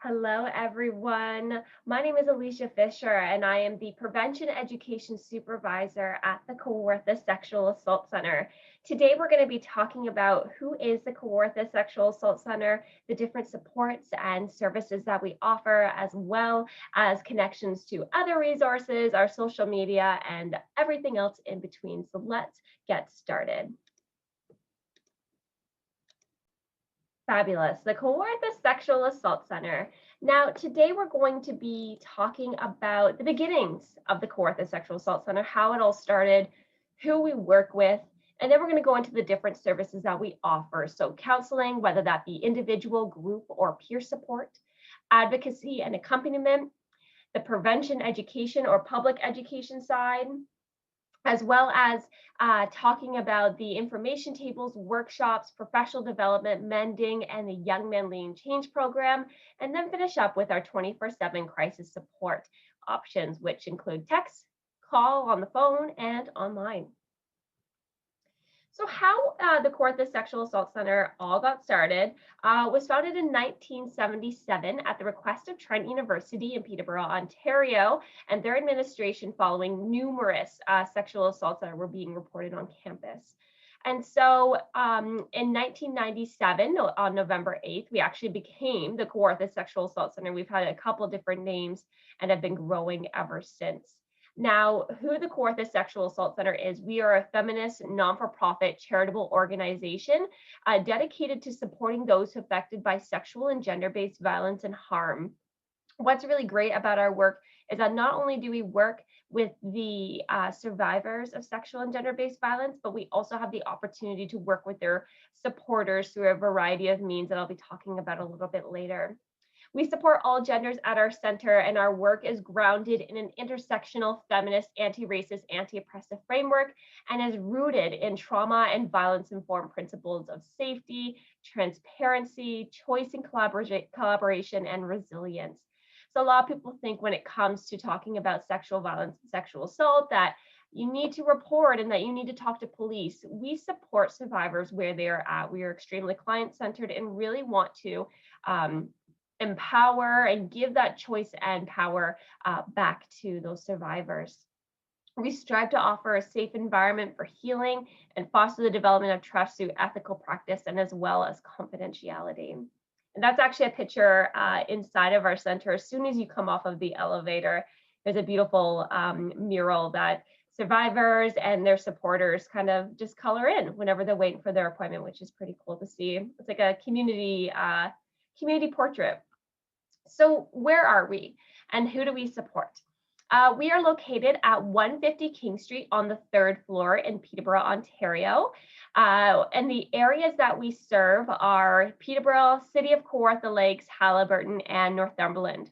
Hello, everyone. My name is Alicia Fisher, and I am the Prevention Education Supervisor at the Kawartha Sexual Assault Centre. Today, we're going to be talking about who is the Kawartha Sexual Assault Centre, the different supports and services that we offer, as well as connections to other resources, our social media, and everything else in between. So let's get started. Fabulous. The Kawartha Sexual Assault Centre. Now, today we're going to be talking about the beginnings of the Kawartha Sexual Assault Centre, how it all started, who we work with, and then we're going to go into the different services that we offer. So counseling, whether that be individual, group, or peer support, advocacy and accompaniment, the prevention education or public education side, as well as talking about the information tables, workshops, professional development, MENding, and the Young Men Leading Change program, and then finish up with our 24/7 crisis support options, which include text, call on the phone, and online. So how the Kawartha Sexual Assault Centre all got started was founded in 1977 at the request of Trent University in Peterborough, Ontario, and their administration following numerous sexual assaults that were being reported on campus. And so in 1997, on November 8th, we actually became the Kawartha Sexual Assault Centre. We've had a couple different names and have been growing ever since. Now, who the Kawartha Sexual Assault Centre is, we are a feminist, non-for-profit charitable organization dedicated to supporting those affected by sexual and gender-based violence and harm. What's really great about our work is that not only do we work with the survivors of sexual and gender-based violence, but we also have the opportunity to work with their supporters through a variety of means that I'll be talking about a little bit later. We support all genders at our center, and our work is grounded in an intersectional, feminist, anti-racist, anti-oppressive framework, and is rooted in trauma and violence-informed principles of safety, transparency, choice and collaboration, and resilience. So a lot of people think when it comes to talking about sexual violence and sexual assault that you need to report and that you need to talk to police. We support survivors where they are at. We are extremely client-centered and really want to empower and give that choice and power back to those survivors. We strive to offer a safe environment for healing and foster the development of trust through ethical practice and as well as confidentiality. And that's actually a picture inside of our center. As soon as you come off of the elevator, there's a beautiful mural that survivors and their supporters kind of just color in whenever they're waiting for their appointment, which is pretty cool to see. It's like a community portrait. So where are we and who do we support? We are located at 150 King Street on the 3rd floor in Peterborough, Ontario. And the areas that we serve are Peterborough, City of Kawartha Lakes, Haliburton, and Northumberland.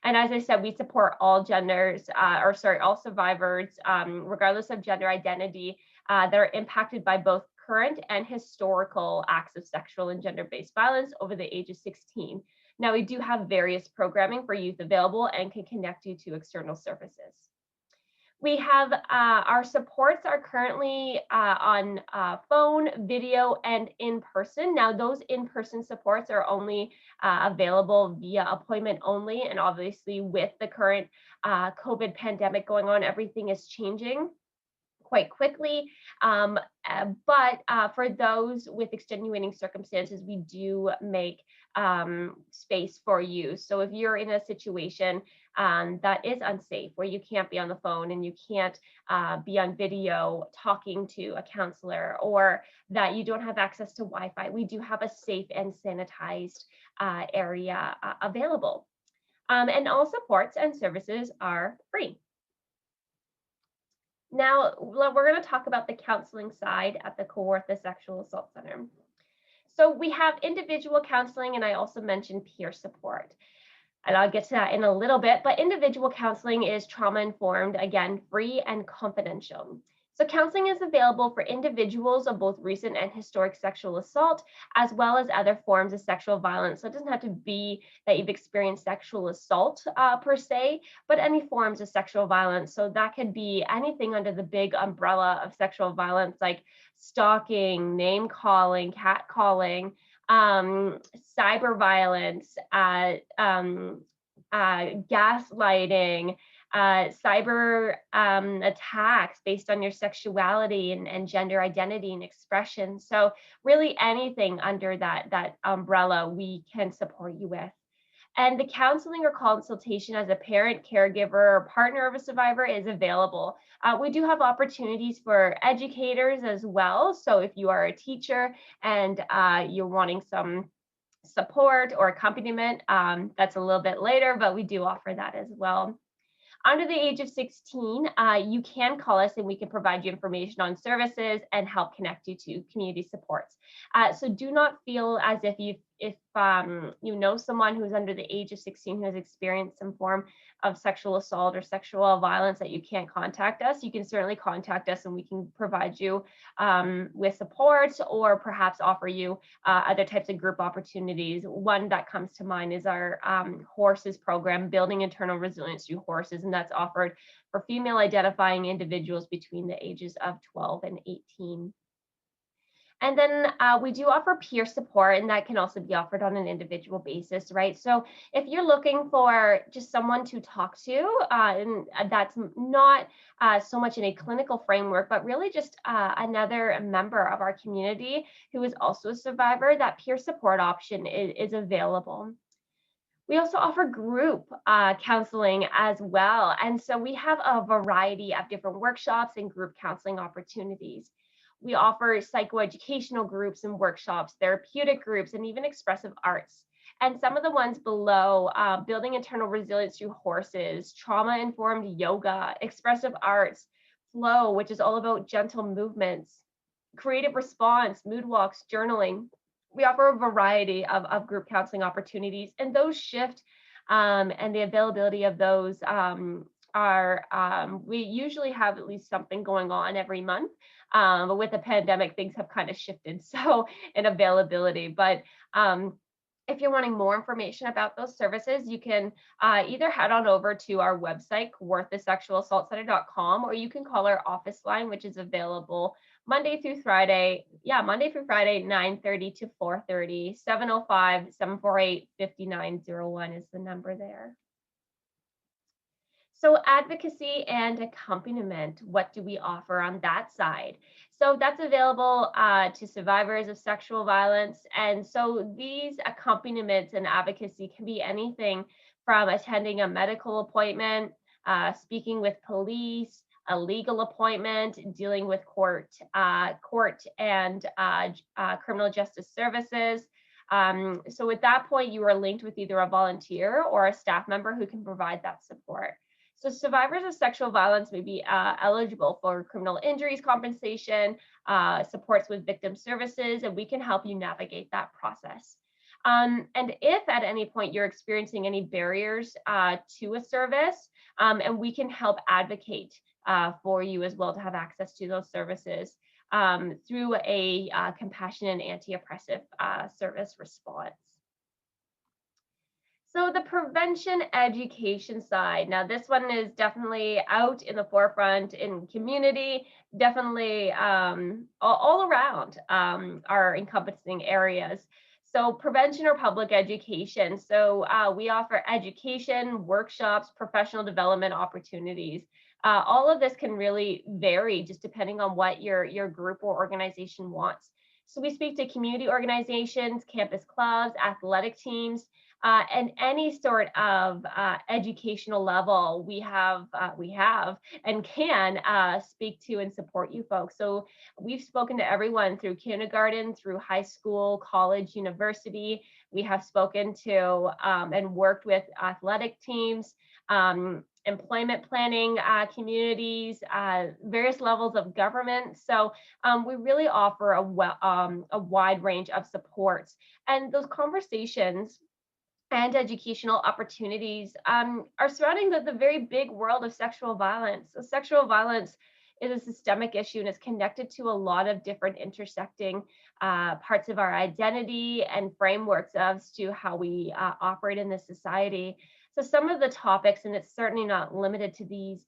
And as I said, we support all genders, all survivors, regardless of gender identity, that are impacted by both current and historical acts of sexual and gender-based violence over the age of 16. Now, we do have various programming for youth available and can connect you to external services. We have our supports are currently on phone, video, and in person. Now, those in-person supports are only available via appointment only. And obviously, with the current COVID pandemic going on, everything is changing quite quickly. But for those with extenuating circumstances, we do make space for you. So if you're in a situation that is unsafe, where you can't be on the phone and you can't be on video talking to a counselor, or that you don't have access to Wi-Fi, we do have a safe and sanitized area available. And all supports and services are free. Now, we're going to talk about the counseling side at the Kawartha Sexual Assault Centre. So we have individual counseling, and I also mentioned peer support. And I'll get to that in a little bit, but individual counseling is trauma-informed, again, free and confidential. So counseling is available for individuals of both recent and historic sexual assault, as well as other forms of sexual violence. So it doesn't have to be that you've experienced sexual assault per se, but any forms of sexual violence. So that could be anything under the big umbrella of sexual violence, like stalking, name calling, catcalling, cyber violence, gaslighting, cyber attacks based on your sexuality and gender identity and expression. So really anything under that umbrella we can support you with. And the counseling or consultation as a parent, caregiver, or partner of a survivor is available. We do have opportunities for educators as well. So if you are a teacher and you're wanting some support or accompaniment, that's a little bit later, but we do offer that as well. Under the age of 16, you can call us and we can provide you information on services and help connect you to community supports. So do not feel as if you know someone who's under the age of 16 who has experienced some form of sexual assault or sexual violence that you can't contact us. You can certainly contact us and we can provide you with support or perhaps offer you other types of group opportunities. One that comes to mind is our horses program, Building Internal Resilience Through Horses, and that's offered for female identifying individuals between the ages of 12 and 18. And then we do offer peer support, and that can also be offered on an individual basis, right? So if you're looking for just someone to talk to, and that's not so much in a clinical framework, but really just another member of our community who is also a survivor, that peer support option is available. We also offer group counseling as well. And so we have a variety of different workshops and group counseling opportunities. We offer psychoeducational groups and workshops, therapeutic groups, and even expressive arts. And some of the ones below, Building Internal Resilience Through Horses, trauma-informed yoga, expressive arts, flow, which is all about gentle movements, creative response, mood walks, journaling. We offer a variety of group counseling opportunities, and those shift, and the availability of those we usually have at least something going on every month. But with the pandemic, things have kind of shifted so in availability. But if you're wanting more information about those services, you can either head on over to our website, kawarthasexualassaultcenter.com, or you can call our office line, which is available Monday through Friday. Yeah, Monday through Friday, 9:30 to 4:30, 705-748-5901 is the number there. So advocacy and accompaniment, what do we offer on that side? So that's available to survivors of sexual violence. And so these accompaniments and advocacy can be anything from attending a medical appointment, speaking with police, a legal appointment, dealing with court and criminal justice services. So at that point, you are linked with either a volunteer or a staff member who can provide that support. So survivors of sexual violence may be eligible for criminal injuries compensation, supports with victim services, and we can help you navigate that process. And if at any point you're experiencing any barriers to a service, and we can help advocate for you as well to have access to those services through a compassionate and anti-oppressive service response. So the prevention education side, now this one is definitely out in the forefront in community, definitely all around our encompassing areas. So prevention or public education. So we offer education, workshops, professional development opportunities. All of this can really vary just depending on what your group or organization wants. So we speak to community organizations, campus clubs, athletic teams, and any sort of educational level we have and can speak to and support you folks. So we've spoken to everyone through kindergarten, through high school, college, university. We have spoken to and worked with athletic teams, employment planning communities, various levels of government. So we really offer a wide range of supports. And those conversations and educational opportunities are surrounding the very big world of sexual violence. So sexual violence is a systemic issue and is connected to a lot of different intersecting parts of our identity and frameworks as to how we operate in this society. So some of the topics, and it's certainly not limited to these,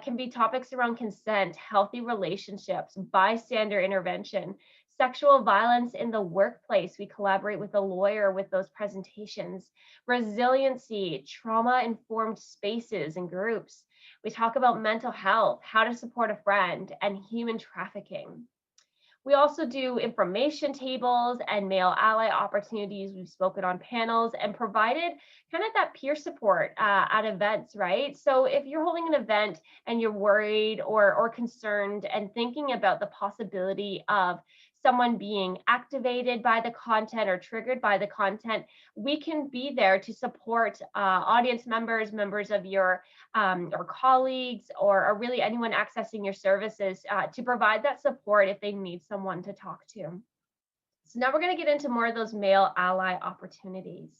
can be topics around consent, healthy relationships, bystander intervention, Sexual violence in the workplace. We collaborate with a lawyer with those presentations. Resiliency, trauma-informed spaces and groups. We talk about mental health, how to support a friend, and human trafficking. We also do information tables and male ally opportunities. We've spoken on panels and provided kind of that peer support at events, right? So if you're holding an event and you're worried or concerned and thinking about the possibility of someone being activated by the content or triggered by the content, we can be there to support audience members, members of your or colleagues, or really anyone accessing your services to provide that support if they need someone to talk to. So now we're going to get into more of those male ally opportunities.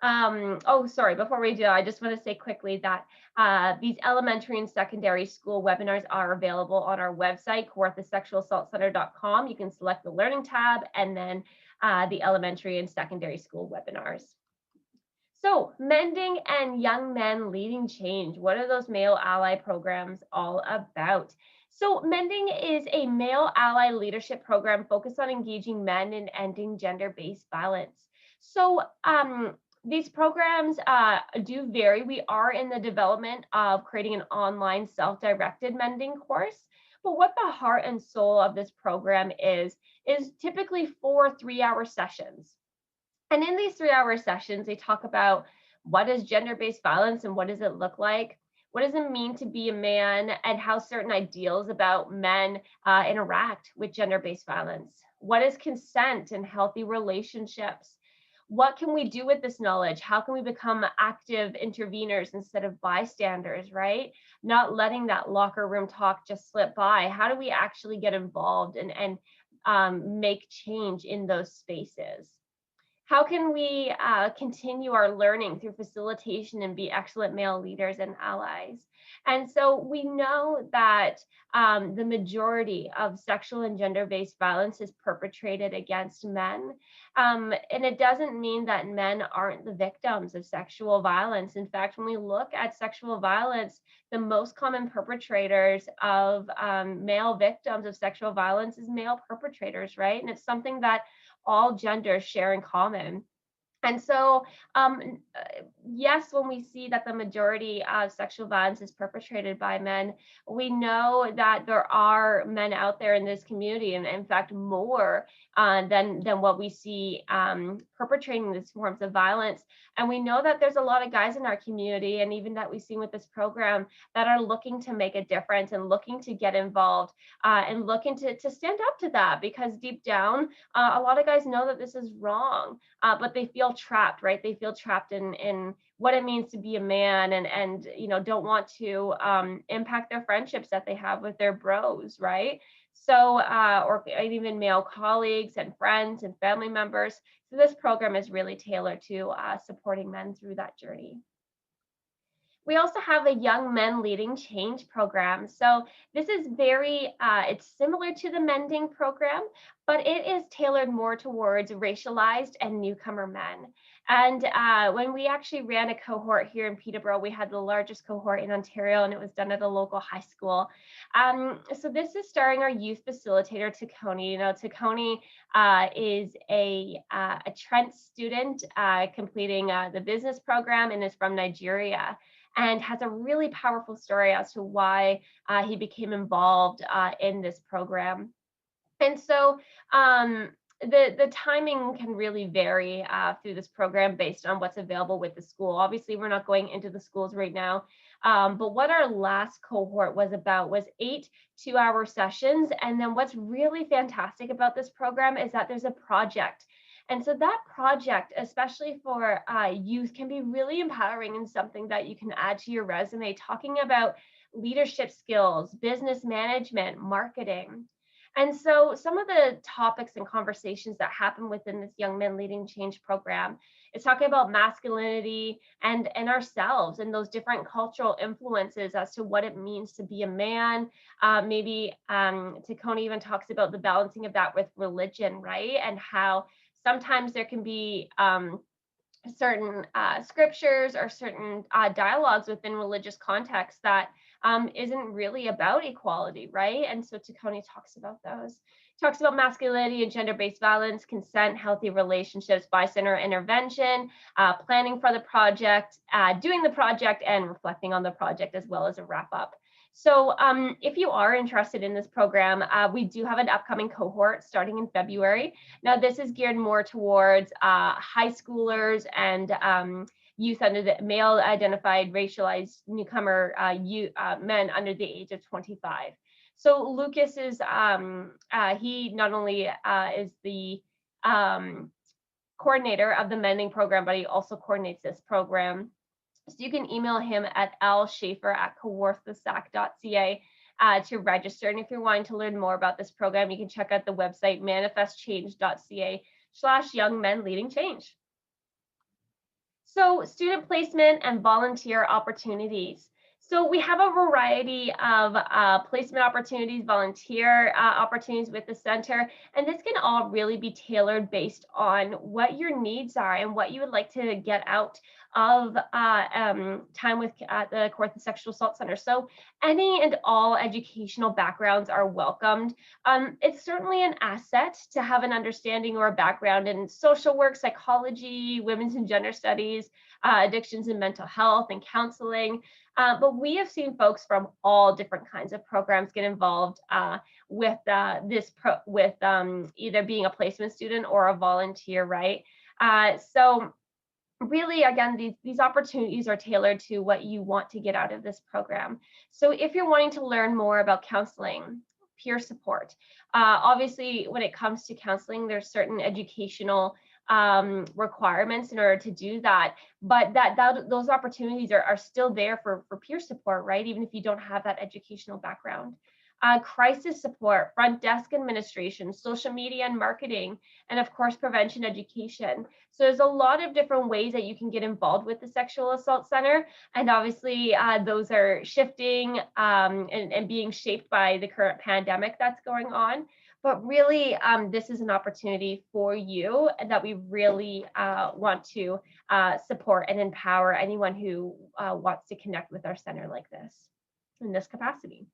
Oh, sorry, before we do, I just want to say quickly that these elementary and secondary school webinars are available on our website, kawarthasexualassaultcenter.com. You can select the learning tab and then the elementary and secondary school webinars. So, MENding and young men leading change. What are those male ally programs all about? So, MENding is a male ally leadership program focused on engaging men in ending gender-based violence. So, these programs do vary. We are in the development of creating an online self-directed MENding course. But what the heart and soul of this program is typically 4 3-hour sessions. And in these 3-hour sessions, they talk about what is gender-based violence and what does it look like? What does it mean to be a man, and how certain ideals about men interact with gender-based violence? What is consent and healthy relationships? What can we do with this knowledge? How can we become active interveners instead of bystanders, right? Not letting that locker room talk just slip by. How do we actually get involved and make change in those spaces? How can we continue our learning through facilitation and be excellent male leaders and allies? And so we know that the majority of sexual and gender-based violence is perpetrated against men. And it doesn't mean that men aren't the victims of sexual violence. In fact, when we look at sexual violence, the most common perpetrators of male victims of sexual violence is male perpetrators, right? And it's something that all genders share in common. And so, yes, when we see that the majority of sexual violence is perpetrated by men, we know that there are men out there in this community, and in fact, more than what we see perpetrating these forms of violence. And we know that there's a lot of guys in our community, and even that we've seen with this program, that are looking to make a difference and looking to get involved and looking to stand up to that, because deep down, a lot of guys know that this is wrong, but they feel trapped, right? They feel trapped in what it means to be a man, and don't want to impact their friendships that they have with their bros, right? So or even male colleagues and friends and family members. So this program is really tailored to supporting men through that journey. We also have a Young Men Leading Change program. So this is it's similar to the MENding program, but it is tailored more towards racialized and newcomer men. And when we actually ran a cohort here in Peterborough, we had the largest cohort in Ontario, and it was done at a local high school. So this is starring our youth facilitator, Takoni. Takoni is a Trent student completing the business program and is from Nigeria, and has a really powerful story as to why he became involved in this program. And so the timing can really vary through this program based on what's available with the school. Obviously, we're not going into the schools right now, but what our last cohort was about was 8 2-hour sessions. And then what's really fantastic about this program is that there's a project. And so that project, especially for youth, can be really empowering and something that you can add to your resume, talking about leadership skills, business management, marketing. And so some of the topics and conversations that happen within this Young Men Leading Change program is talking about masculinity and ourselves and those different cultural influences as to what it means to be a man. Maybe Takoni even talks about the balancing of that with religion, right? And how sometimes there can be certain scriptures or certain dialogues within religious contexts that isn't really about equality, right? And so Takoni talks about those. Talks about masculinity and gender-based violence, consent, healthy relationships, by-center intervention, planning for the project, doing the project, and reflecting on the project, as well as a wrap-up. So if you are interested in this program, we do have an upcoming cohort starting in February. Now, this is geared more towards high schoolers and youth under the male-identified racialized newcomer men under the age of 25. So Lucas is, he not only is the coordinator of the MENding program, but he also coordinates this program. So you can email him at lschaefer@kawarthasac.ca to register. And if you're wanting to learn more about this program, you can check out the website manifestchange.ca/young men leading change. So student placement and volunteer opportunities. So we have a variety of placement opportunities, volunteer opportunities with the center, and this can all really be tailored based on what your needs are and what you would like to get out of time with the Kawartha Sexual Assault Centre. So any and all educational backgrounds are welcomed. It's certainly an asset to have an understanding or a background in social work, psychology, women's and gender studies, addictions and mental health, and counseling. But we have seen folks from all different kinds of programs get involved with either being a placement student or a volunteer, right? So really, again, these opportunities are tailored to what you want to get out of this program. So if you're wanting to learn more about counseling, peer support, obviously when it comes to counseling, there's certain educational requirements in order to do that, but those opportunities are still there for peer support, right? Even if you don't have that educational background. Crisis support, front desk administration, social media and marketing, and of course, prevention education. So there's a lot of different ways that you can get involved with the Sexual Assault Center. And obviously, those are shifting and being shaped by the current pandemic that's going on. But really, this is an opportunity for you that we really want to support and empower anyone who wants to connect with our center like this, in this capacity.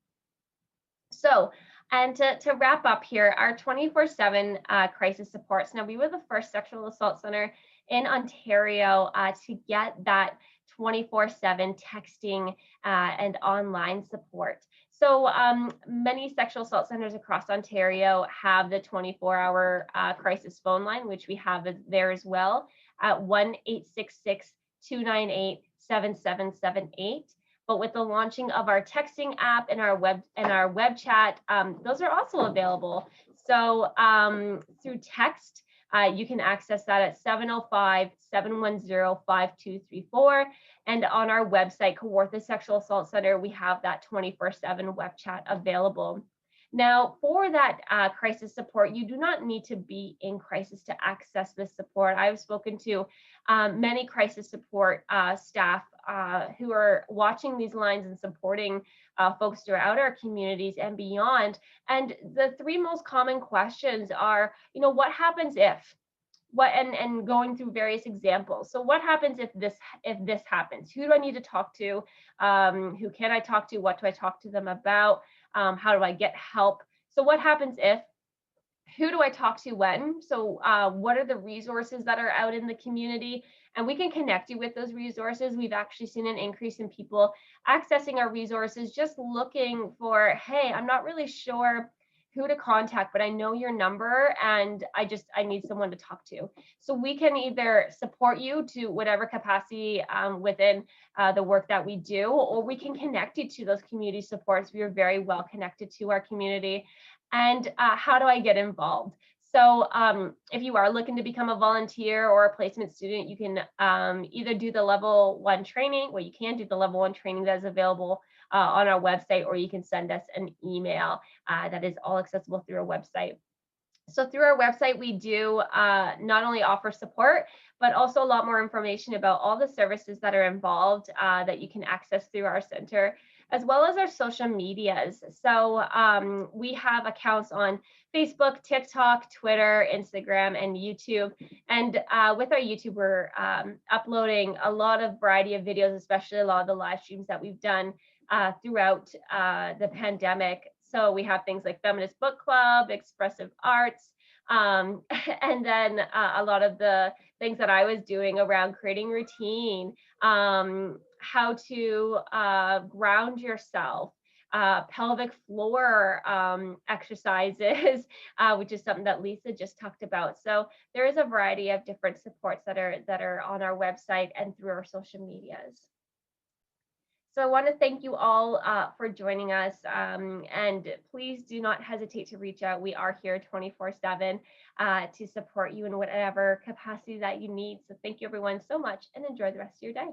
So, and to wrap up here, our 24/7 crisis supports. Now, we were the first sexual assault center in Ontario to get that 24/7 texting and online support. So many sexual assault centers across Ontario have the 24-hour crisis phone line, which we have there as well at 1-866-298-7778. But with the launching of our texting app and our web chat, those are also available. So through text, you can access that at 705-710-5234. And on our website, Kawartha Sexual Assault Center, we have that 24/7 web chat available. Now, for that crisis support, you do not need to be in crisis to access this support. I've spoken to many crisis support staff who are watching these lines and supporting folks throughout our communities and beyond. And the three most common questions are, what happens if? And going through various examples. So what happens if this happens? Who do I need to talk to? Who can I talk to? What do I talk to them about? How do I get help? So what happens if? Who do I talk to when? So what are the resources that are out in the community? And we can connect you with those resources. We've actually seen an increase in people accessing our resources, just looking for, hey, I'm not really sure who to contact, but I know your number and I need someone to talk to. So we can either support you to whatever capacity within the work that we do, or we can connect you to those community supports. We are very well connected to our community. And how do I get involved? So if you are looking to become a volunteer or a placement student, you can either do the level 1 training, you can do the level 1 training that is available on our website, or you can send us an email that is all accessible through our website. So through our website, we do not only offer support, but also a lot more information about all the services that are involved that you can access through our center, as well as our social medias. So we have accounts on Facebook, TikTok, Twitter, Instagram, and YouTube. And with our YouTube, we're uploading a lot of variety of videos, especially a lot of the live streams that we've done throughout the pandemic. So we have things like feminist book club, expressive arts, and then a lot of the things that I was doing around creating routine, how to ground yourself, pelvic floor exercises, which is something that Lisa just talked about. So there is a variety of different supports that are on our website and through our social medias. So I want to thank you all for joining us, and please do not hesitate to reach out. We are here 24/7 to support you in whatever capacity that you need. So thank you everyone so much, and enjoy the rest of your day.